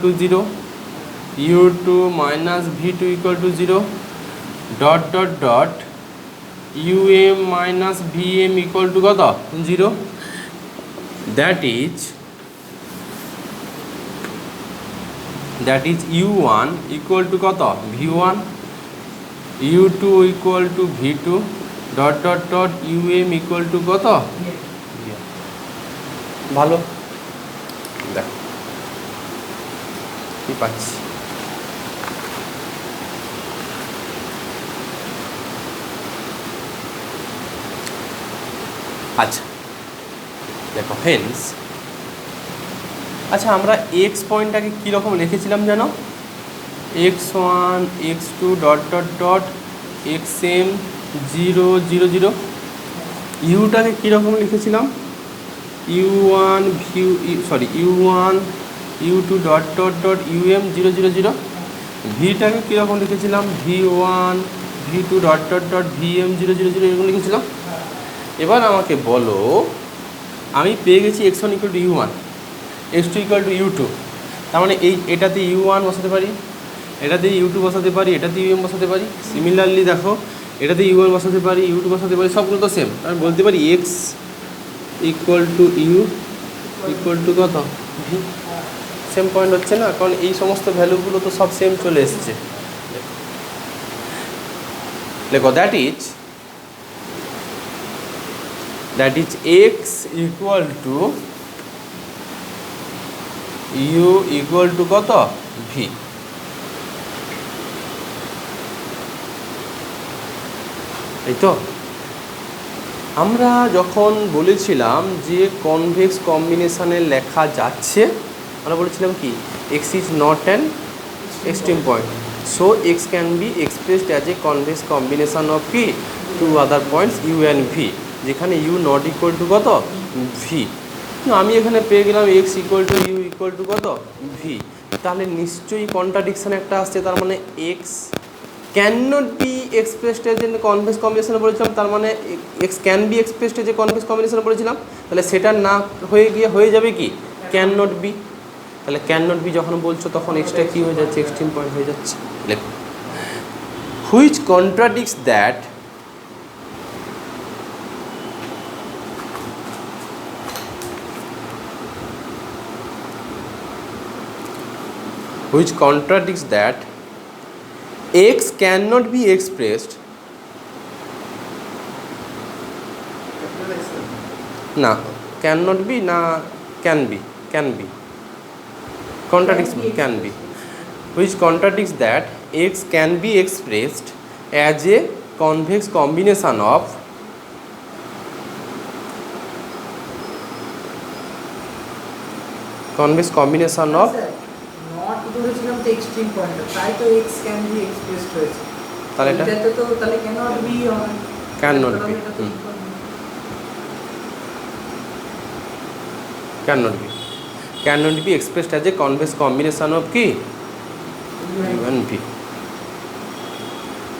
to 0, u2 minus v2 equal to 0, dot dot dot um minus vm equal to কত 0, that is u1 equal to কত v1, u2 equal to v2, dot dot dot um equal to কত ভালো দেখো কি পাচ্ছি। আচ্ছা দেখো Haynes, আচ্ছা আমরা এক্স পয়েন্টটাকে কীরকম লিখেছিলাম জানো, x1 x2 dot dot dot xm 0 0 0, ইউটাকে কীরকম লিখেছিলাম u1 u1 u2 dot dot dot um 0 0 0, ভিটাকে কীরকম লিখেছিলাম v1 v2 dot dot dot vm 0 0 0 এরকম লিখেছিলাম। এবার আমাকে বলো আমি পেয়ে গেছি x1 equal to u1, x2 equal to u2, তার মানে এটাতে u1 বসাতে পারি, এটাতে u2 বসাতে পারি, এটাতে um বসাতে পারি। সিমিলারলি দেখো এটাতে u1 বসাতে পারি, u2 বসাতে পারি, সবগুলো তো সেম। আমি বলতে পারি x equal to u equal to কত ভি, সেম পয়েন্ট হচ্ছে না, কারণ এই সমস্ত ভ্যালুগুলো তো সব সেম চলে এসছে। দেখো that is x equal to u equal to কত ভি। এই তো আমরা যখন বলেছিলাম যে কনভেক্স কম্বিনেশনে লেখা যাচ্ছে, আমরা বলেছিলাম কি x is not an extreme point, so x can be expressed as a convex combination of কি two other points u and v, যেখানে u নট ইকুয়াল টু কত v। আমি এখানে পেয়ে গেলাম x equal to u equal to কত v, তাহলে নিশ্চয়ই কন্ট্রাডিকশান একটা আসছে, তার মানে x can not be expressed as a convex কম্বিনেশনে বলেছিলাম, তার মানে x can be expressed as a convex কম্বিনেশনে বলেছিলাম, তাহলে সেটা না হয়ে যাবে কি ক্যান নট বি। তাহলে ক্যান নট বি যখন বলছো তখন এক্সটা কী হয়ে যাচ্ছে এক্সট্রিম পয়েন্ট হয়ে যাচ্ছে। লেখো which contradicts that x cannot be expressed না cannot be না can be contradicts can be, which contradicts that x can be expressed as a convex combination of বলেছিলাম তো এক্সট্রিম পয়েন্ট, তাই তো x ক্যান বি এক্সপ্রেসড হয়েছে, তাহলে এটাতে তো তাহলে ক্যানট বি হবে, cannot be expressed as a convex combination of কি u and v।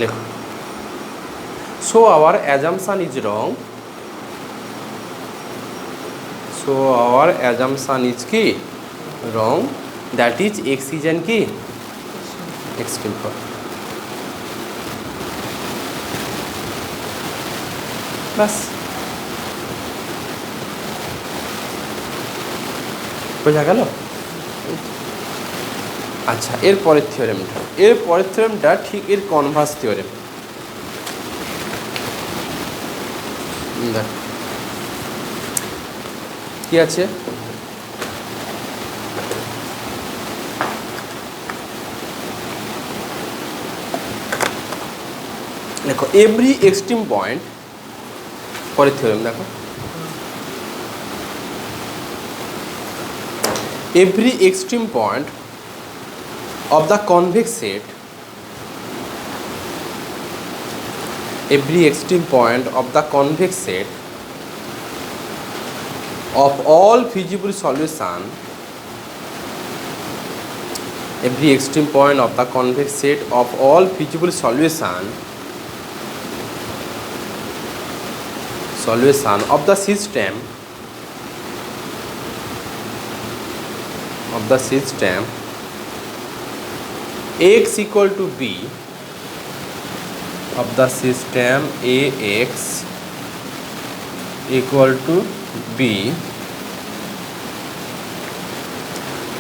লেখো so our assumption is wrong, কি wrong, that is x is an কি extreme point। বাস বোঝা গেল। আচ্ছা এর পরের থিওরেমটা ঠিক এর কনভার্স থিওরেম। দেখ কি আছে, দেখো এভরি এক্সট্রিম পয়েন্ট, পরের থিওরেম দেখো every extreme point of the convex set of all feasible solution of the system x equal to b of the system ax equal to b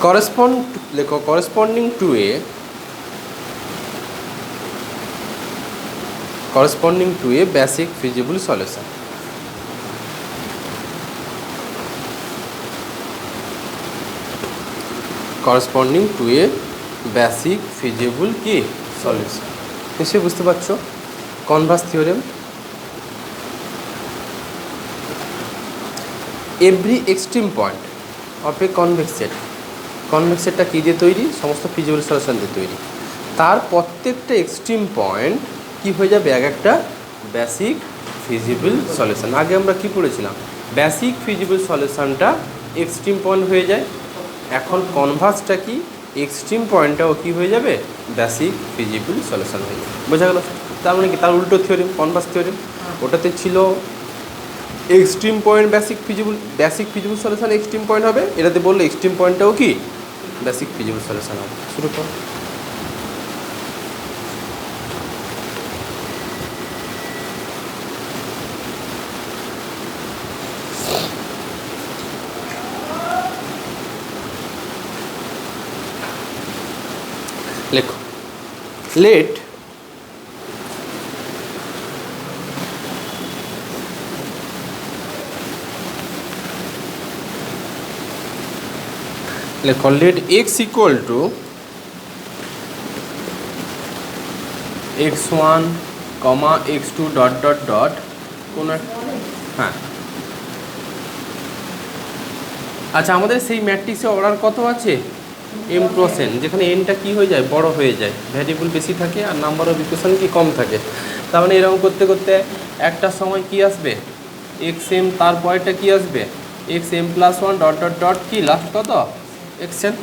corresponding to a basic feasible solution. Corresponding to a basic feasible কি solution. নিশ্চয়ই বুঝতে পারছো converse theorem. Every extreme point of a convex সেটটা কী দিয়ে তৈরি? সমস্ত feasible solution দিয়ে তৈরি। তার প্রত্যেকটা এক্সট্রিম পয়েন্ট কি হয়ে যাবে? এক একটা বেসিক ফিজিবল সলিউশন। আগে আমরা কি পড়েছিলাম? বেসিক ফিজিবল সলিউশনটা এক্সট্রিম পয়েন্ট হয়ে যায়। এখন কনভার্সটা কি? এক্সট্রিম পয়েন্টটাও কি হয়ে যাবে? বেসিক ফিজিবল সলিউশন হয়ে যাবে। বোঝা গেল? তার মানে কি? তার উল্টো থিওরেম, কনভার্স থিওরেম। ওটাতে ছিল extreme point basic feasible solution extreme point হবে। এটাতে বললে এক্সট্রিম পয়েন্টটাও কি বেসিক ফিজিবল সলিউশন হবে। শুরু কর। লেখো, লেট লেখো let x equal to x1, x2 dot dot dot কোন হ্যাঁ আচ্ছা, আমাদের সেই ম্যাট্রিক্সে অর্ডার কত আছে? m ক্রস n, যেখানে nটা কি হয়ে যায়? বড় হয়ে যায়, ভ্যারিয়েবল বেশি থাকে আর নাম্বার অফ ইকুয়েশন কি কম থাকে। তার মানে এরকম করতে করতে একটা সময় কি আসবে? xm, তারপরেরটা কি আসবে? xm plus 1 dot dot dot কি লাস্ট কত? xn।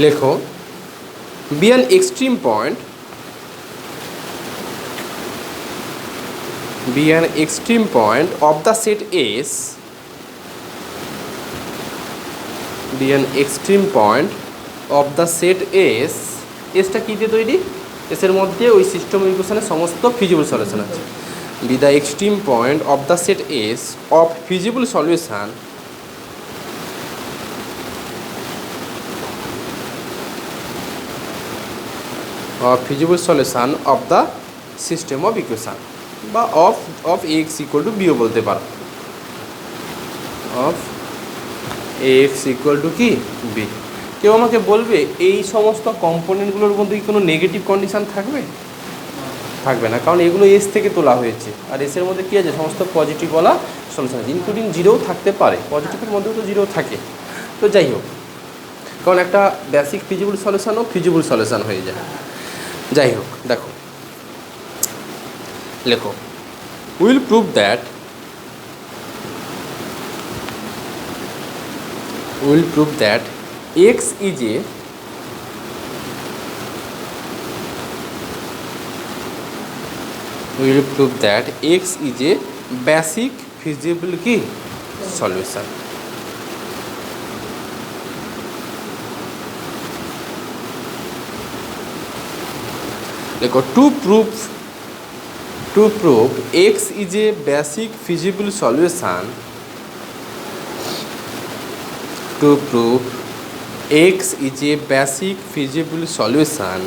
লেখো be an extreme point, be an extreme point of the set S, be an extreme point of the set S, টা কী দিয়ে তৈরি? এর মধ্যে ওই সিস্টেম ইকুয়েশনের সমস্ত ফিজিবল সলিউশন আছে। be the extreme point of the set S of feasible solution of the system of equation, বা অফ এক্স ইকুয়াল টু বিও বলতে পারো। অফ এক্স ইকুয়াল টু কি? বি। কেউ আমাকে বলবে এই সমস্ত কম্পোনেন্টগুলোর মধ্যে কি কোনো নেগেটিভ কন্ডিশান থাকবে? থাকবে না, কারণ এগুলো এস থেকে তোলা হয়েছে। আর এসের মধ্যে কী আছে? সমস্ত পজিটিভওয়ালা সলিউশন আছে, ইনক্লুডিং জিরোও থাকতে পারে। পজিটিভের মধ্যেও তো জিরো থাকে। তো যাই হোক, কারণ একটা বেসিক ফিজিবল সলিউশনও ফিজিবল সলিউশন হয়ে যায়। যাই হোক, দেখো লেখো will prove that x is a basic feasible কি সলিউশন। দেখো two prove x is a basic feasible solution, to prove x is a basic feasible solution,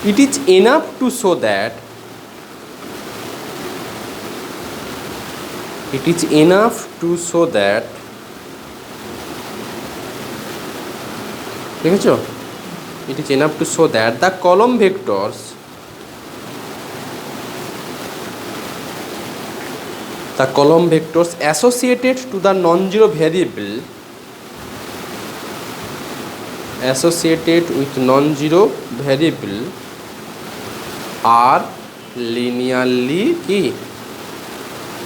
it is enough to show that দেখেছো? It is enough to show that the column vectors associated to the non-zero variable are linearly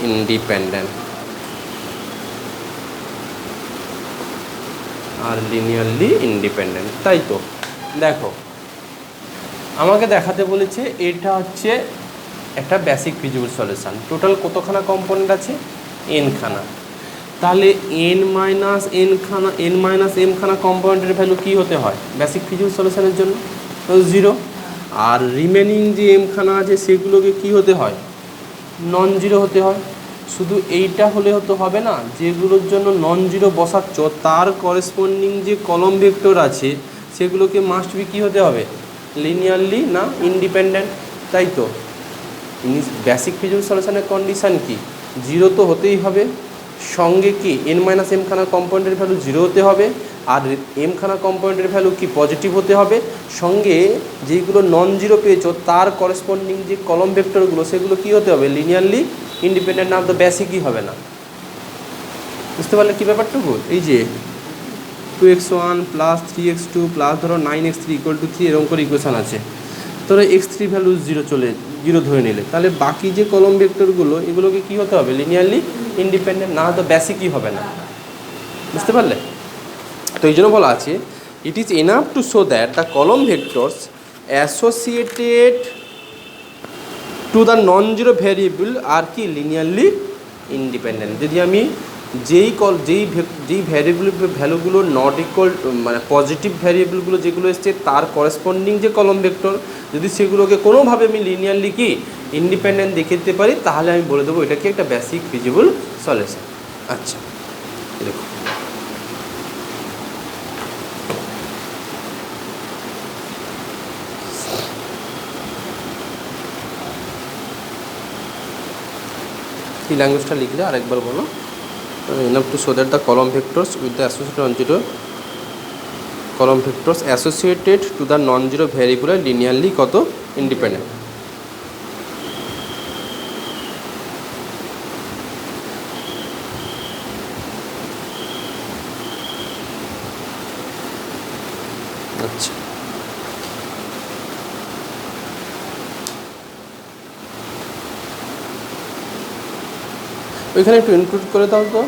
independent. তাই তো দেখো, আমাকে দেখাতে বলেছে এটা হচ্ছে একটা বেসিক ফিজিবল সলিউশন। টোটাল কতখানা কম্পোনেন্ট আছে? n খানা। তাহলে n খানা কম্পোনেন্টের ভ্যালু কী হতে হয় বেসিক ফিজিক্যাল সলিউশনের জন্য? 0। আর রিমেনিং যে m খানা আছে সেগুলোকে কি হতে হয়? নন জিরো হতে হয়। শুধু এইটা হলে হতে হবে না, যেগুলোর জন্য নন জিরো বসাচ্ছ তার করেসপন্ডিং যে কলম ভেক্টর আছে সেগুলোকে মাস্ট বি কী হতে হবে? লিনিয়ারলি না ইন্ডিপেন্ডেন্ট, তাই তো? বেসিক ফিজিক্যাল সলিউশনের কন্ডিশান কি? জিরো তো হতেই হবে, সঙ্গে কি n-m খানা কম্পোনেন্টের ভ্যালু জিরো হতে হবে, আর m খানা কম্পোনেন্টের ভ্যালু কি পজিটিভ হতে হবে, সঙ্গে যেগুলো নন জিরো পেয়েছো তার করেসপন্ডিং যে কলম ভেক্টরগুলো সেগুলো কি হতে হবে? লিনিয়ারলি ইন্ডিপেন্ডেন্ট, না তো বেসিকই হবে না। বুঝতে পারলে কী ব্যাপারটুকু? এই যে 2x1 প্লাস 3x2 প্লাস ধরো 9x3 = 3 এরকম করে ইকুয়েশান আছে। ধরো x3 ভ্যালু জিরো ধরে নিলে, তাহলে বাকি যে কলম ভেক্টরগুলো এগুলোকে কী হতে হবে? লিনিয়ারলি ইন্ডিপেন্ডেন্ট, না তো বেসিকই হবে না। বুঝতে পারলে? তো এই জন্য বলা আছে it is enough to show that the column vectors associated to the non zero variable are কি লিনিয়ারলি ইন্ডিপেন্ডেন্ট। যদি আমি যেই ভ্যারিয়েবল ভ্যালুগুলো নট ইকুয়াল মানে পজিটিভ ভ্যারিয়েবলগুলো যেগুলো এসছে তার করেসপন্ডিং যে কলম ভেক্টর যদি সেগুলোকে কোনোভাবে আমি লিনিয়ারলি কি ইন্ডিপেন্ডেন্ট দেখে দিতে পারি, তাহলে আমি বলে দেবো এটাকে একটা বেসিক ফিজিবল সলিউশন। আচ্ছা দেখো, এই ল্যাঙ্গুয়েজটা লিখলে আরেকবার বলো। enough to show that the column vectors with the associated non-zero column vectors associated to the non-zero variable are linearly কত independent। আচ্ছা ওইখানে একটু ইনক্লুড করে দাও তো।